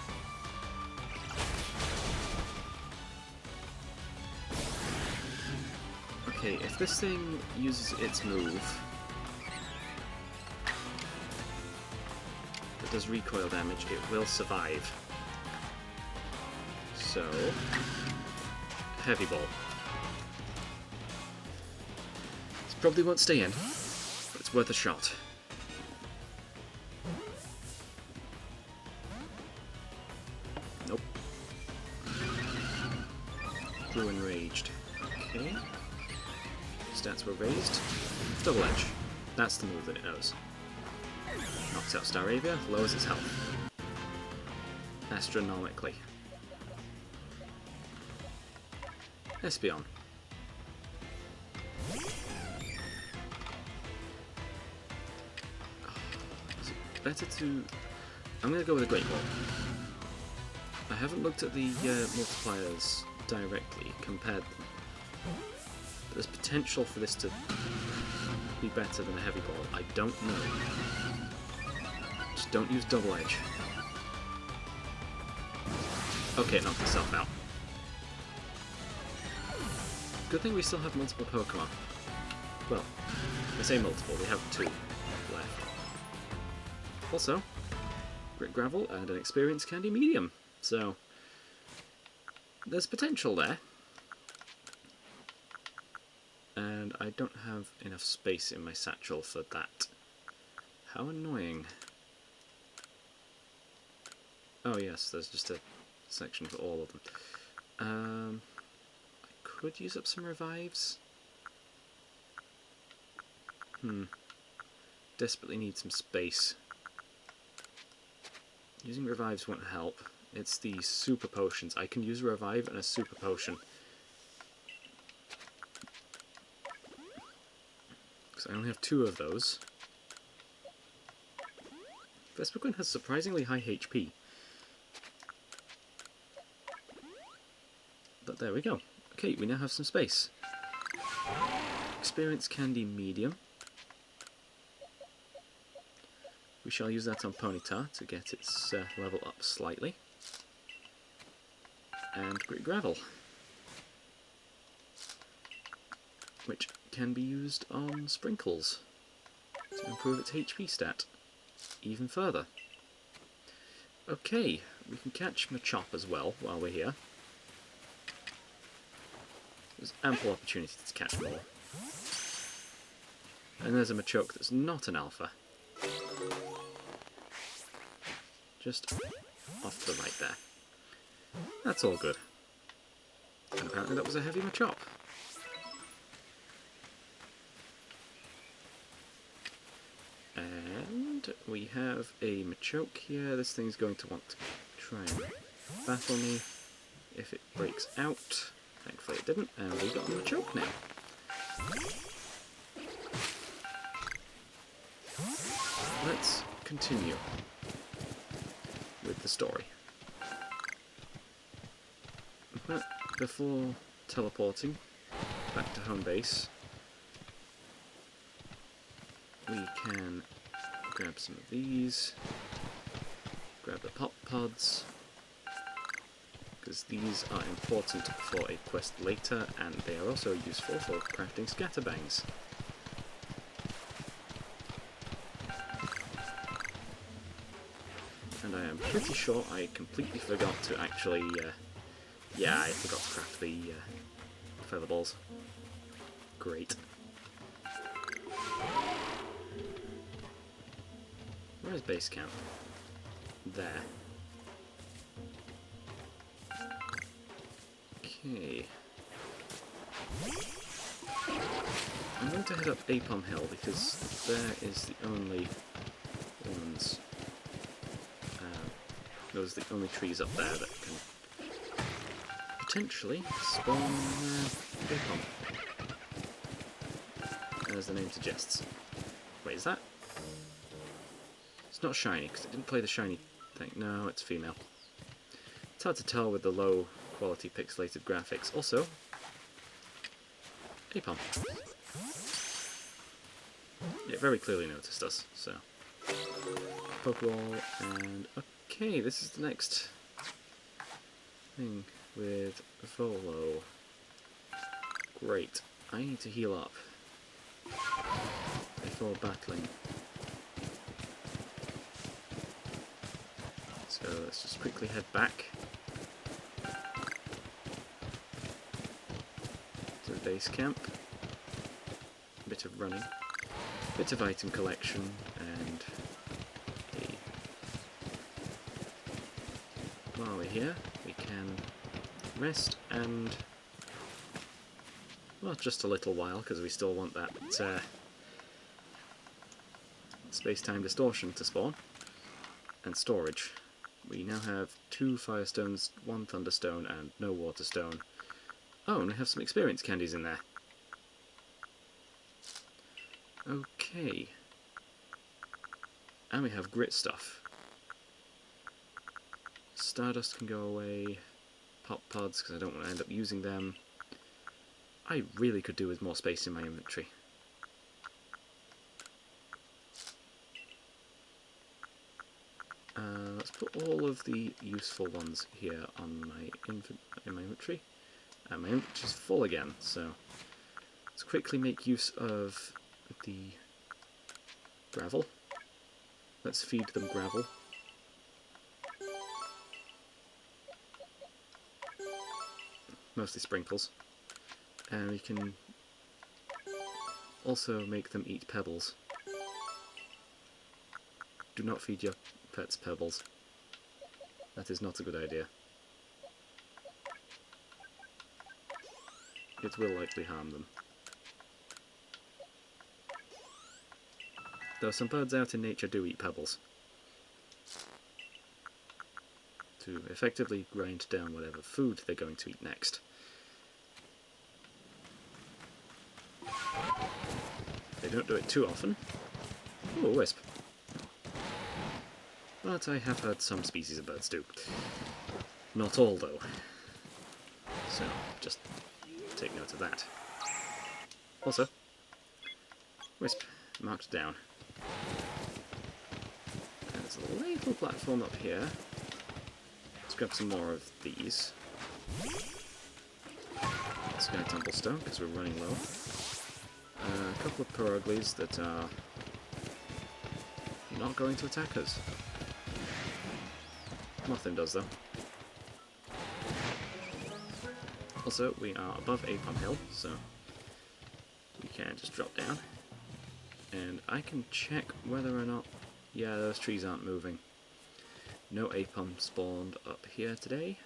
Okay, if this thing uses its move that does recoil damage, it will survive. So, Heavy Ball. This probably won't stay in, but it's worth a shot. Nope. Grew enraged. Okay. Stats were raised. Double Edge. That's the move that it knows. Knocks out Staravia, lowers its health. Astronomically. Espeon. Is it better to... I'm going to go with a Great Ball. I haven't looked at the multipliers directly, compared them. But there's potential for this to be better than a Heavy Ball. I don't know. Just don't use Double Edge. Okay, it knocked itself out. Good thing we still have multiple Pokemon. Well, I say multiple, we have 2 left. Also, Grit Gravel and an Experience Candy Medium, so there's potential there. And I don't have enough space in my satchel for that. How annoying. Oh yes, there's just a section for all of them. I could use up some revives. Desperately need some space. Using revives won't help. It's the super potions. I can use a revive and a super potion. Because I only have 2 of those. Basculegion has surprisingly high HP. But there we go. Okay, we now have some space. Experience Candy Medium. We shall use that on Ponyta to get its level up slightly. And Grit Gravel, which can be used on Sprinkles to improve its HP stat even further. Okay, we can catch Machop as well while we're here. There's ample opportunity to catch more. And there's a Machoke that's not an alpha. Just off to the right there. That's all good. And apparently that was a heavy Machop. And we have a Machoke here. This thing's going to want to try and battle me if it breaks out. Thankfully it didn't, and we got a Machoke now. Let's continue with the story. But before teleporting back to home base, we can grab some of these, grab the pop pods, because these are important for a quest later, and they are also useful for crafting scatterbangs. And I am pretty sure I completely forgot to actually, yeah, I forgot to craft the feather balls. Great. Where's base camp? There. Okay. I'm going to head up Apom Hill because there is the only ones. Those are the only trees up there that can potentially spawn Apom, as the name suggests. Wait, is that? It's not shiny because it didn't play the shiny thing. No, it's female. It's hard to tell with the low quality pixelated graphics. Also, Apom. It very clearly noticed us, so. Pokeball, and okay, this is the next thing with Volo. Great. I need to heal up before battling. So let's just quickly head back to the base camp. A bit of running, a bit of item collection, and while we're here, we can rest and, well, just a little while, because we still want that space-time distortion to spawn, and storage. We now have 2 Firestones, 1 Thunderstone, and no Waterstone. Oh, and we have some experience candies in there. Okay. And we have grit stuff. Stardust can go away. Pop pods, because I don't want to end up using them. I really could do with more space in my inventory. Let's put all of the useful ones here on my inventory. And my inventory's full again, so let's quickly make use of the gravel. Let's feed them gravel. Mostly sprinkles. And we can also make them eat pebbles. Do not feed your pets pebbles. That is not a good idea. It will likely harm them. Though some birds out in nature do eat pebbles. To effectively grind down whatever food they're going to eat next. They don't do it too often. Ooh, a wisp. But I have heard some species of birds do. Not all, though. So, just take note of that. Also, Wisp, marked down. There's a little platform up here. Let's grab some more of these. Sky Tumblestone, because we're running low. A couple of Pyroglies that are not going to attack us. Nothing does, though. Also, we are above Apom Hill, so we can just drop down. And I can check whether or not... Yeah, those trees aren't moving. No Apom spawned up here today.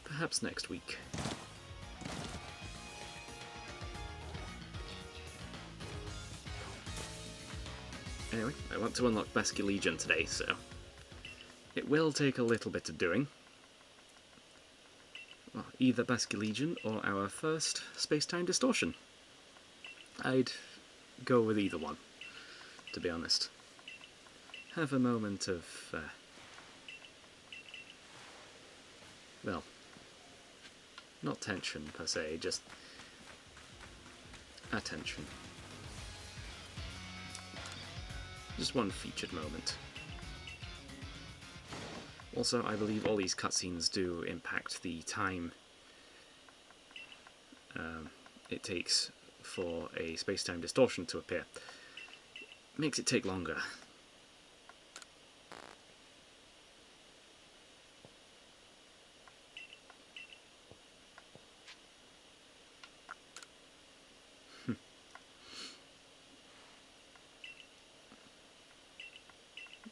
Perhaps next week. Anyway, I want to unlock Basculegion today, so it will take a little bit of doing. Well, either Basculegion or our first space-time distortion. I'd go with either one, to be honest. Have a moment of, well, not tension per se, just attention. Just one featured moment. Also, I believe all these cutscenes do impact the time it takes for a space-time distortion to appear. Makes it take longer.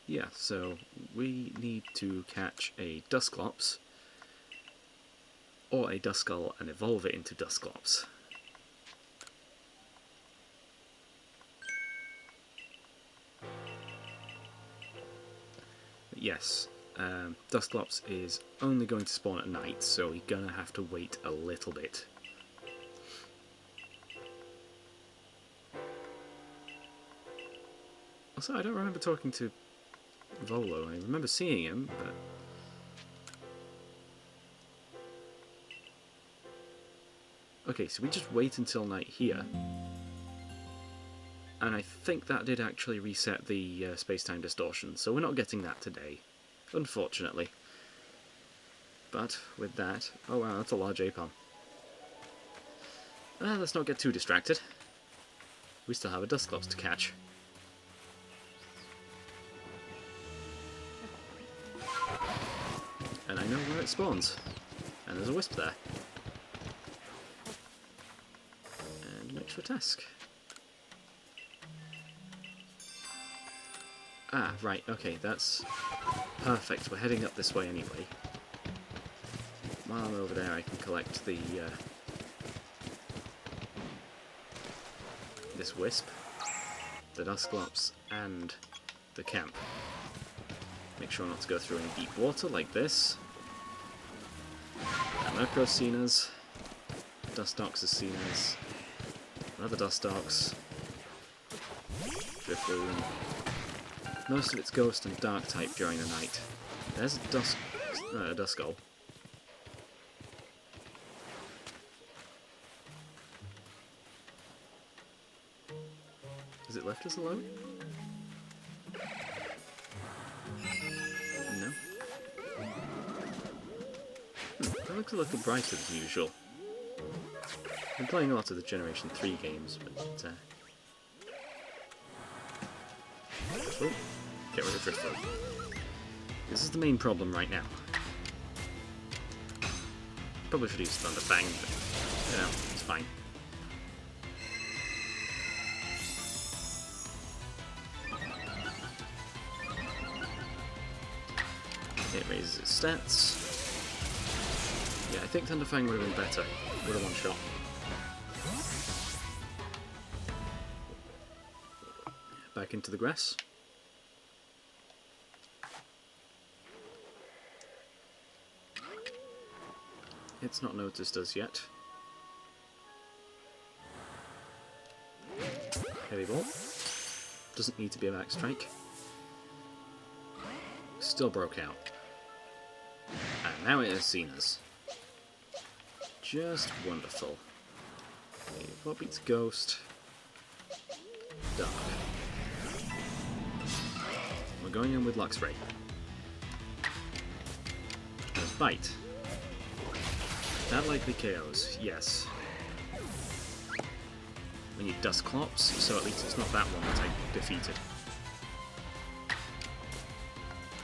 Yeah, so we need to catch a Dusclops, or a Duskull, and evolve it into Dusclops. Yes, Dusclops is only going to spawn at night, so we're gonna have to wait a little bit. Also, I don't remember talking to Volo. I remember seeing him, but... Okay, so we just wait until night here. And I think that did actually reset the space-time distortion, so we're not getting that today, unfortunately. But with that... Oh wow, that's a large Apom. Let's not get too distracted. We still have a Dusclops to catch. And I know where it spawns. And there's a Wisp there. And an extra task. Ah, right, okay, that's perfect. We're heading up this way anyway. While I'm over there, I can collect the this Wisp, the Dusclops, and the camp. Make sure not to go through any deep water like this. Murkro's seen us. Dustox has seen us. Another Dustox. Drifloon. Most of it's Ghost and Dark type during the night. There's a Duskull. Has it left us alone? No. That looks a little brighter than usual. I've been playing a lot of the Generation 3 games, but... Oh, get rid of Drifloon. This is the main problem right now. Probably should use Thunder Fang, but, you know, it's fine. It raises its stats. Yeah, I think Thunder Fang would have been better with a one-shot. Back into the grass. It's not noticed us yet. Heavy Ball. Doesn't need to be a back strike. Still broke out. And now it has seen us. just wonderful. Okay, what beats Ghost? Dark. We're going in with Luxray. There's Bite. That likely KOs, yes. We need Dusclops, so at least it's not that one that I defeated.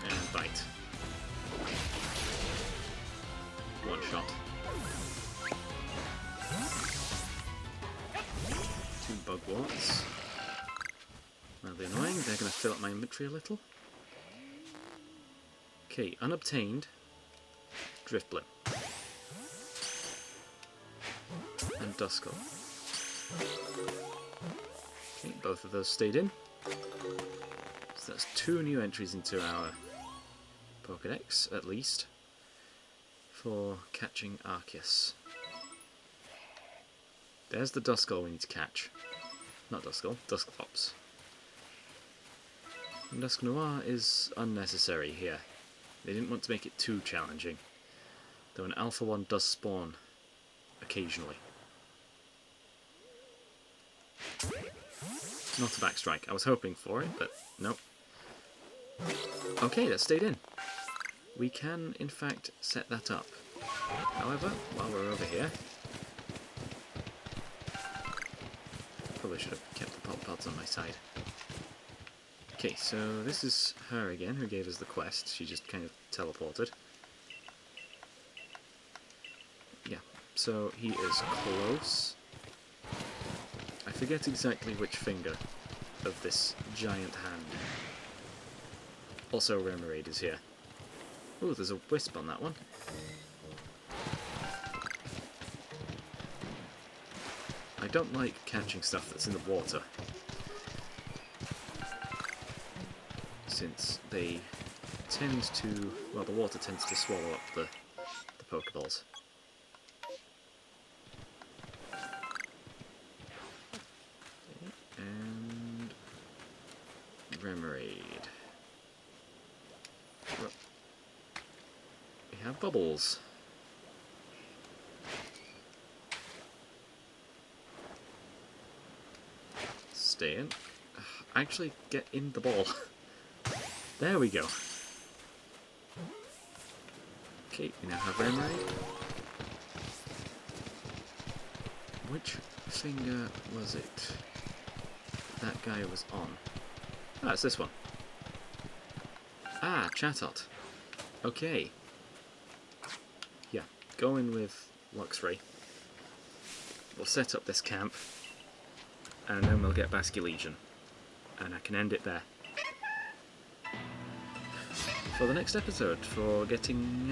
And Bite. One shot. 2 Bugworts. Mildly annoying, they're going to fill up my inventory a little. Okay, unobtained. Drifblim. And Duskull. Okay, both of those stayed in. So that's 2 new entries into our Pokédex, at least, for catching Arceus. There's the Duskull we need to catch. Not Duskull, Dusclops. And Dusknoir is unnecessary here. They didn't want to make it too challenging, though an Alpha one does spawn occasionally. Not a backstrike. I was hoping for it, but nope. Okay, that stayed in. We can, in fact, set that up. However, while we're over here... Probably should have kept the pop pods on my side. Okay, so this is her again, who gave us the quest. She just kind of teleported. Yeah, so he is close. I forget exactly which finger of this giant hand. Also, Remoraid is here. Ooh, there's a Wisp on that one. I don't like catching stuff that's in the water, since they tend to... well, the water tends to swallow up the Pokeballs. And... Remoraid. We have Bubbles. Stay in. Actually, get in the ball. There we go. Okay, we now have Remoraid. Which finger was it that guy was on? Ah, it's this one. Ah, Chatot. Okay. Yeah, go in with Luxray. We'll set up this camp, and then we'll get Basculegion, and I can end it there. For the next episode, for getting,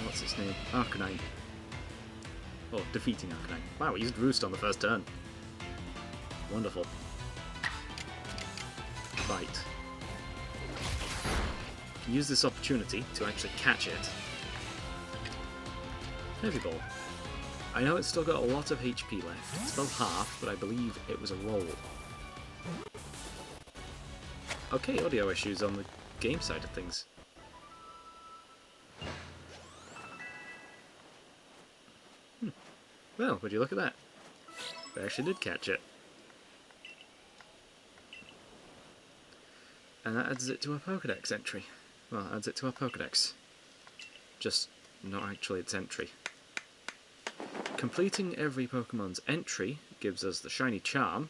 what's its name? Arcanine. Or defeating Arcanine. Wow, we used Roost on the first turn. Wonderful. Bite. Use this opportunity to actually catch it. Heavy Ball. I know it's still got a lot of HP left. It's still half, but I believe it was a roll. Okay, audio issues on the game side of things. Well, would you look at that? I actually did catch it. And that adds it to our Pokédex entry. Well, adds it to our Pokédex. Just not actually its entry. Completing every Pokemon's entry gives us the Shiny Charm,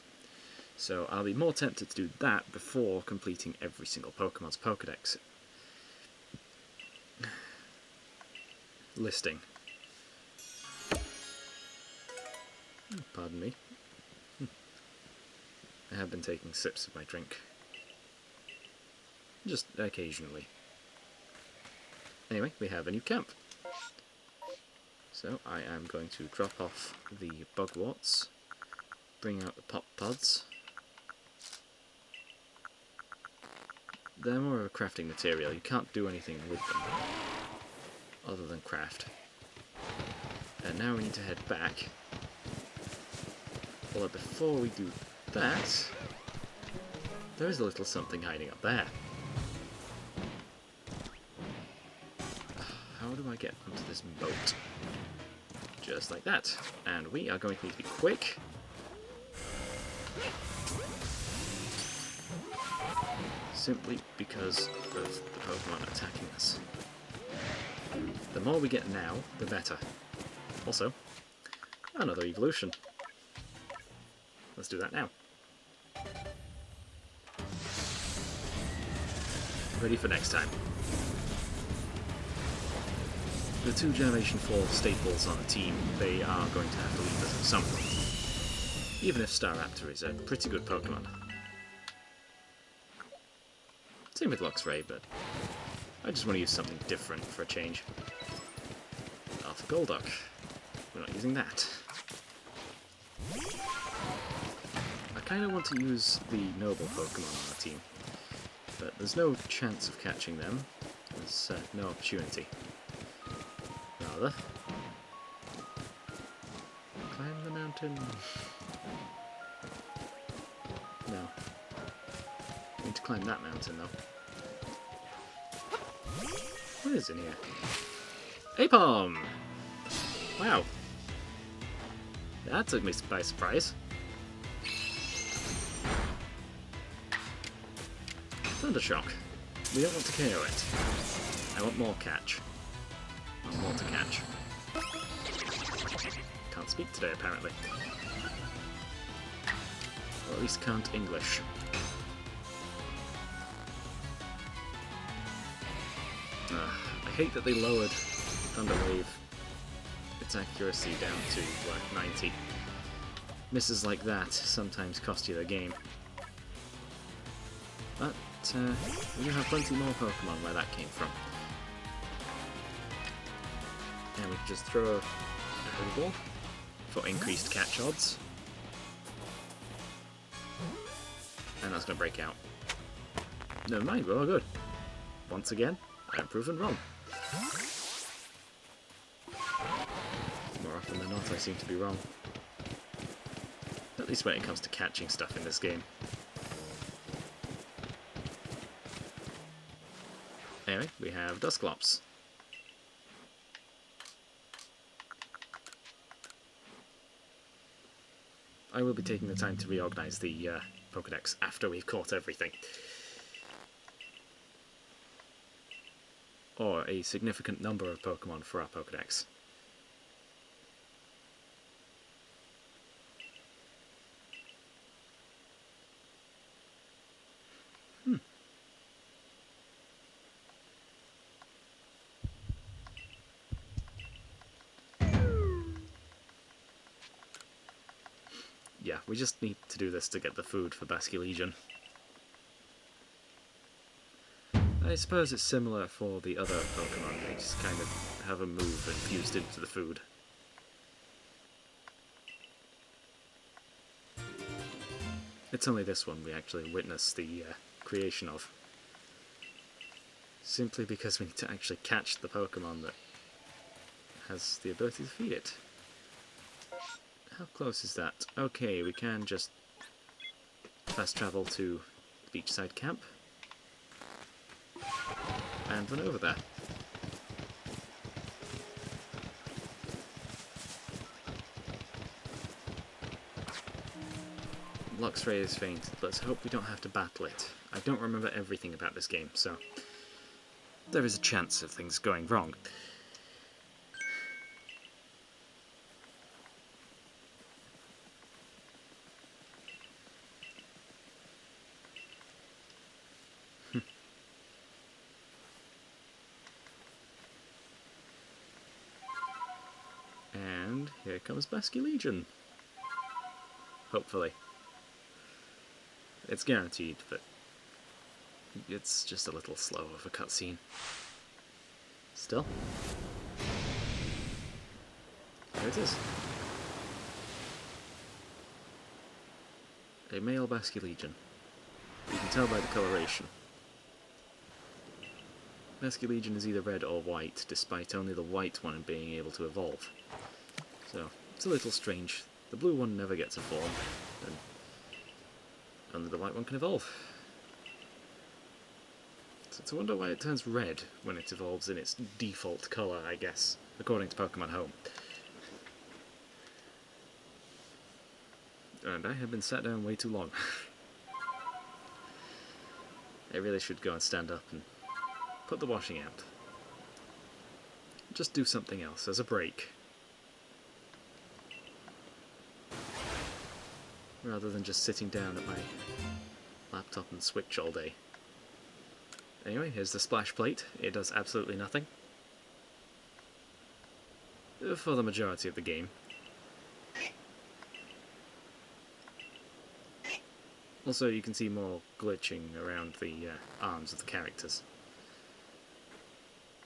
so I'll be more tempted to do that before completing every single Pokemon's Pokédex listing. Pardon me. I have been taking sips of my drink. Just occasionally. Anyway, we have a new camp. So I am going to drop off the Bugworts, bring out the Pop Pods. They're more of a crafting material. You can't do anything with them other than craft. And now we need to head back. Although before we do that, there is a little something hiding up there. How do I get onto this boat? Just like that. And we are going to need to be quick. Simply because of the Pokemon attacking us. The more we get now, the better. Also, another evolution. Let's do that now. Ready for next time. The 2 Generation 4 staples on a team, they are going to have to leave us at some point. Even if Staraptor is a pretty good Pokemon. Same with Luxray, but I just want to use something different for a change. Alpha Golduck. We're not using that. I kind of want to use the noble Pokemon on our team, but there's no chance of catching them. There's no opportunity. Rather, climb the mountain. No. I need to climb that mountain, though. What is in here? Apom! Wow. That took me by surprise. Thundershock. We don't want to KO it. I want more catch. I want more to catch. Can't speak today, apparently. Or at least can't English. I hate that they lowered Thunder Wave, its accuracy down to, 90. Misses like that sometimes cost you the game. But we do have plenty more Pokemon where that came from. And we can just throw a Holy Ball for increased catch odds. And that's going to break out. Never mind, we're all good. Once again, I'm proven wrong. More often than not, I seem to be wrong. At least when it comes to catching stuff in this game. Anyway, we have Dusclops. I will be taking the time to reorganize the Pokédex after we've caught everything. Or a significant number of Pokemon for our Pokédex. Yeah, we just need to do this to get the food for Basculegion. I suppose it's similar for the other Pokemon, they just kind of have a move infused into the food. It's only this one we actually witness the creation of. Simply because we need to actually catch the Pokemon that has the ability to feed it. How close is that? Okay, we can just fast travel to the beachside camp. And run over there. Luxray is faint. Let's hope we don't have to battle it. I don't remember everything about this game, so there is a chance of things going wrong. And here comes Basculegion. Hopefully. It's guaranteed, but it's just a little slow of a cutscene. Still. There it is. A male Basculegion. You can tell by the coloration. Basculegion is either red or white, despite only the white one being able to evolve. So, it's a little strange. The blue one never gets a form, and only the white one can evolve. It's It's a wonder why it turns red when it evolves in its default colour, I guess, according to Pokemon Home. And I have been sat down way too long. I really should go and stand up and put the washing out. Just do something else as a break. Rather than just sitting down at my laptop and Switch all day. Anyway, here's the splash plate. It does absolutely nothing. For the majority of the game. Also, you can see more glitching around the arms of the characters.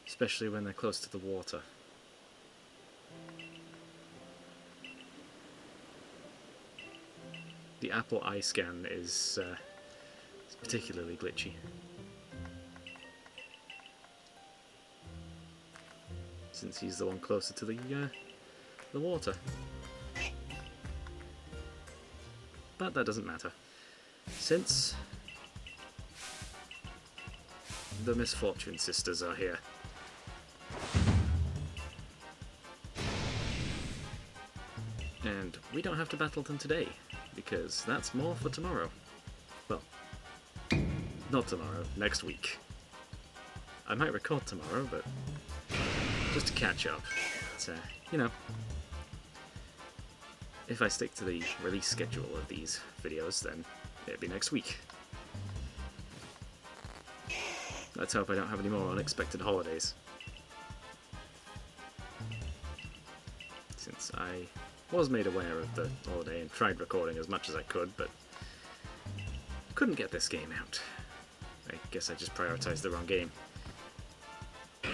Especially when they're close to the water. The Apple eye scan is particularly glitchy. Since he's the one closer to the water. But that doesn't matter. Since the Misfortune Sisters are here. And we don't have to battle them today, because that's more for tomorrow. Well, not tomorrow, next week. I might record tomorrow, but just to catch up. But, you know, if I stick to the release schedule of these videos, then it'll be next week. Let's hope I don't have any more unexpected holidays. Since I was made aware of the holiday and tried recording as much as I could, but couldn't get this game out. I guess I just prioritized the wrong game. I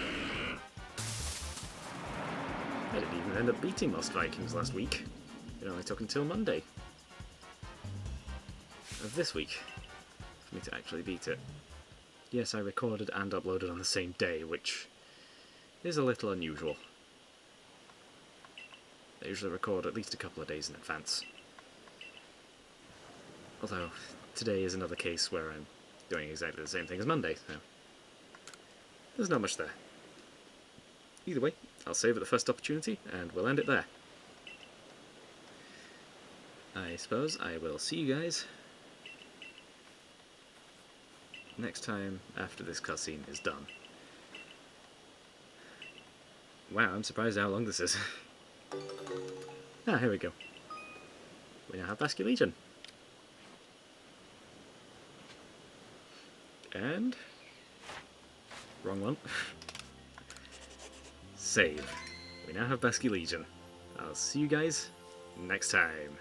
didn't even end up beating Lost Vikings last week. It only took until Monday of this week for me to actually beat it. Yes, I recorded and uploaded on the same day, which is a little unusual. I usually record at least a couple of days in advance. Although, today is another case where I'm doing exactly the same thing as Monday, so there's not much there. Either way, I'll save at the first opportunity, and we'll end it there. I suppose I will see you guys next time after this cutscene is done. Wow, I'm surprised how long this is. Ah, here we go. We now have Basculegion. And... wrong one. Save. We now have Basculegion. I'll see you guys next time.